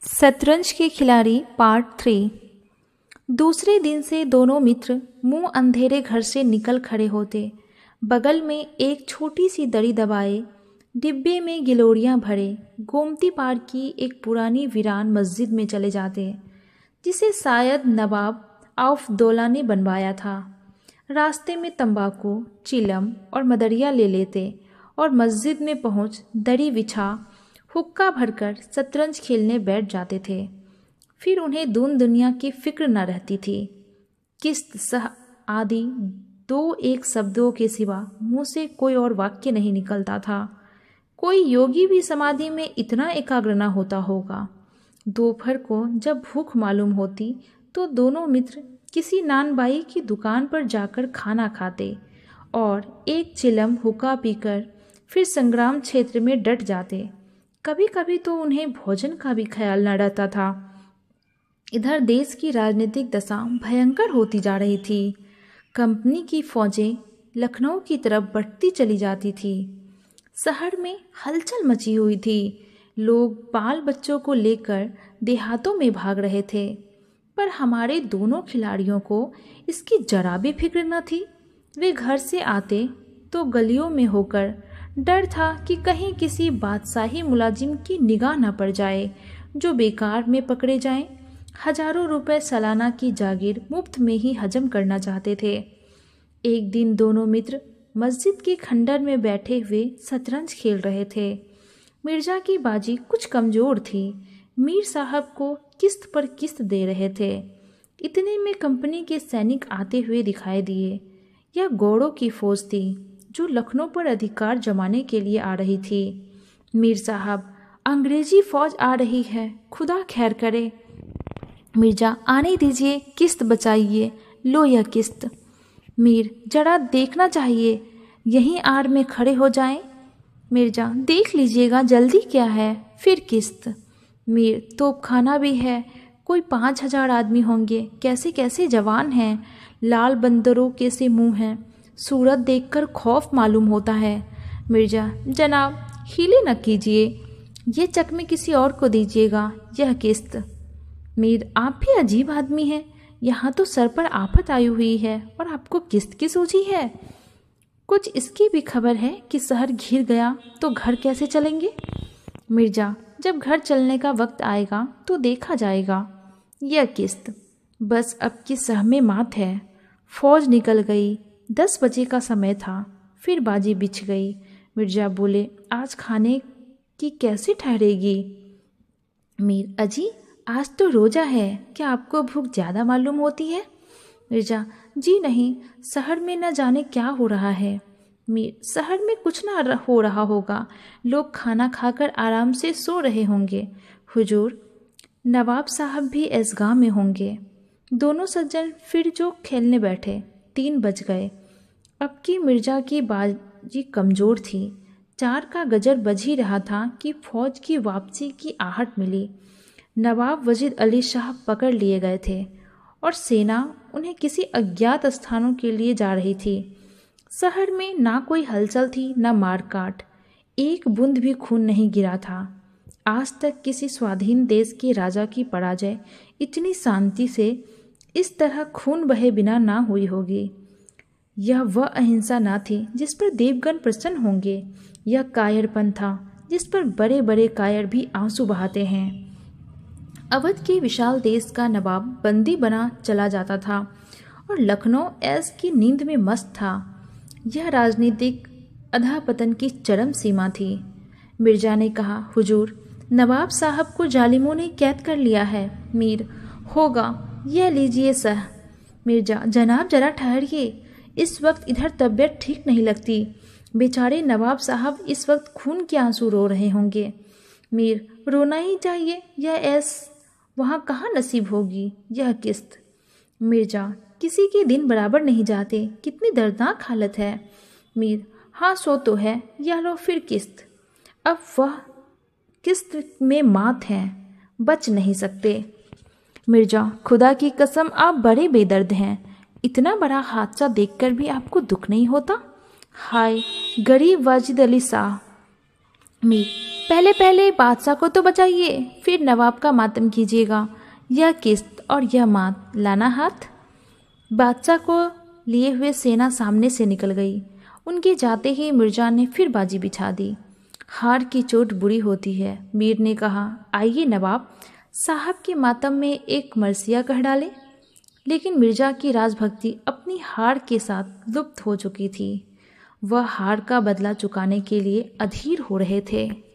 शतरंज के खिलाड़ी पार्ट 3। दूसरे दिन से दोनों मित्र मुंह अंधेरे घर से निकल खड़े होते। बगल में एक छोटी सी दरी दबाए, डिब्बे में गिलोरियां भरे गोमती पार की एक पुरानी वीरान मस्जिद में चले जाते, जिसे शायद नवाब औफ दौला ने बनवाया था। रास्ते में तंबाकू, चिलम और मदरिया ले लेते और मस्जिद में पहुंच दरी बिछा हुक्का भरकर शतरंज खेलने बैठ जाते थे। फिर उन्हें दुनिया की फिक्र न रहती थी। किस्त सह आदि दो एक शब्दों के सिवा मुंह से कोई और वाक्य नहीं निकलता था। कोई योगी भी समाधि में इतना एकाग्र न होता होगा। दोपहर को जब भूख मालूम होती तो दोनों मित्र किसी नानबाई की दुकान पर जाकर खाना खाते और एक चिलम हुक्का पीकर फिर संग्राम क्षेत्र में डट जाते। कभी कभी तो उन्हें भोजन का भी ख्याल न रहता था। इधर देश की राजनीतिक दशा भयंकर होती जा रही थी। कंपनी की फौजें लखनऊ की तरफ बढ़ती चली जाती थी। शहर में हलचल मची हुई थी। लोग बाल बच्चों को लेकर देहातों में भाग रहे थे, पर हमारे दोनों खिलाड़ियों को इसकी जरा भी फिक्र न थी। वे घर से आते तो गलियों में होकर डर था कि कहीं किसी बादशाही मुलाजिम की निगाह न पड़ जाए जो बेकार में पकड़े जाएं। हजारों रुपए सालाना की जागीर मुफ्त में ही हजम करना चाहते थे। एक दिन दोनों मित्र मस्जिद के खंडर में बैठे हुए शतरंज खेल रहे थे। मिर्जा की बाजी कुछ कमज़ोर थी। मीर साहब को किस्त पर किस्त दे रहे थे। इतने में कंपनी के सैनिक आते हुए दिखाई दिए। यह गौड़ों की फौज थी जो लखनऊ पर अधिकार जमाने के लिए आ रही थी। मीर साहब, अंग्रेजी फौज आ रही है, खुदा खैर करे। मिर्जा, आने दीजिए, किस्त बचाइए, लो यह किस्त। मीर, जरा देखना चाहिए, यहीं आड़ में खड़े हो जाएं। मिर्जा, देख लीजिएगा, जल्दी क्या है, फिर किस्त। मीर, तोपखाना भी है, कोई 5,000 आदमी होंगे, कैसे कैसे जवान हैं, लाल बंदरों के से मुंह हैं, सूरत देखकर खौफ मालूम होता है। मिर्जा, जनाब हिले न कीजिए, ये चकमे किसी और को दीजिएगा, यह किस्त। मीर, आप भी अजीब आदमी हैं, यहाँ तो सर पर आफत आई हुई है और आपको किस्त की सूझी है। कुछ इसकी भी खबर है कि शहर घिर गया तो घर कैसे चलेंगे। मिर्जा, जब घर चलने का वक्त आएगा तो देखा जाएगा, यह किस्त। बस अब की सहमे मात है। फौज निकल गई। 10 बजे का समय था। फिर बाजी बिछ गई। मिर्जा बोले, आज खाने की कैसे ठहरेगी। मीर, अजी आज तो रोज़ा है, क्या आपको भूख ज़्यादा मालूम होती है। मिर्जा, जी नहीं, शहर में न जाने क्या हो रहा है। मीर, शहर में कुछ ना हो रहा होगा, लोग खाना खाकर आराम से सो रहे होंगे। हुजूर, नवाब साहब भी ऐसगाह में होंगे। दोनों सज्जन फिर जो खेलने बैठे। 3 बज गए। अब की मिर्जा की बाजी कमज़ोर थी। 4 का गजर बज ही रहा था कि फौज की वापसी की आहट मिली। नवाब वजीद अली शाह पकड़ लिए गए थे और सेना उन्हें किसी अज्ञात स्थानों के लिए जा रही थी। शहर में ना कोई हलचल थी, ना मारकाट। एक बूंद भी खून नहीं गिरा था। आज तक किसी स्वाधीन देश के राजा की पराजय इतनी शांति से इस तरह खून बहे बिना ना हुई होगी। यह वह अहिंसा ना थी जिस पर देवगण प्रसन्न होंगे। यह कायरपन था जिस पर बड़े बड़े कायर भी आंसू बहाते हैं। अवध के विशाल देश का नवाब बंदी बना चला जाता था और लखनऊ ऐस की नींद में मस्त था। यह राजनीतिक अधःपतन की चरम सीमा थी। मिर्जा ने कहा, हुजूर, नवाब साहब को जालिमों ने कैद कर लिया है। मीर, होगा, यह लीजिए सह। मिर्जा, जनाब जरा ठहरिए, इस वक्त इधर तबीयत ठीक नहीं लगती। बेचारे नवाब साहब इस वक्त खून के आंसू रो रहे होंगे। मीर, रोना ही चाहिए, यह ऐस वहाँ कहाँ नसीब होगी, यह किस्त। मिर्जा, किसी के दिन बराबर नहीं जाते, कितनी दर्दनाक हालत है। मीर, हाँ सो तो है, यह लो फिर किस्त। अब वह किस्त में मात है, बच नहीं सकते। मिर्जा, खुदा की कसम आप बड़े बेदर्द हैं, इतना बड़ा हादसा देखकर भी आपको दुख नहीं होता। हाय गरीब वाजिद अली शाह, मीर, पहले पहले बादशाह को तो बचाइए, फिर नवाब का मातम कीजिएगा। यह किस्त और यह मात, लाना हाथ। बादशाह को लिए हुए सेना सामने से निकल गई। उनके जाते ही मिर्जा ने फिर बाजी बिछा दी। हार की चोट बुरी होती है, मीर ने कहा। आइए नवाब साहब के मातम में एक मरसिया कह डालें। लेकिन मिर्जा की राजभक्ति अपनी हार के साथ लुप्त हो चुकी थी। वह हार का बदला चुकाने के लिए अधीर हो रहे थे।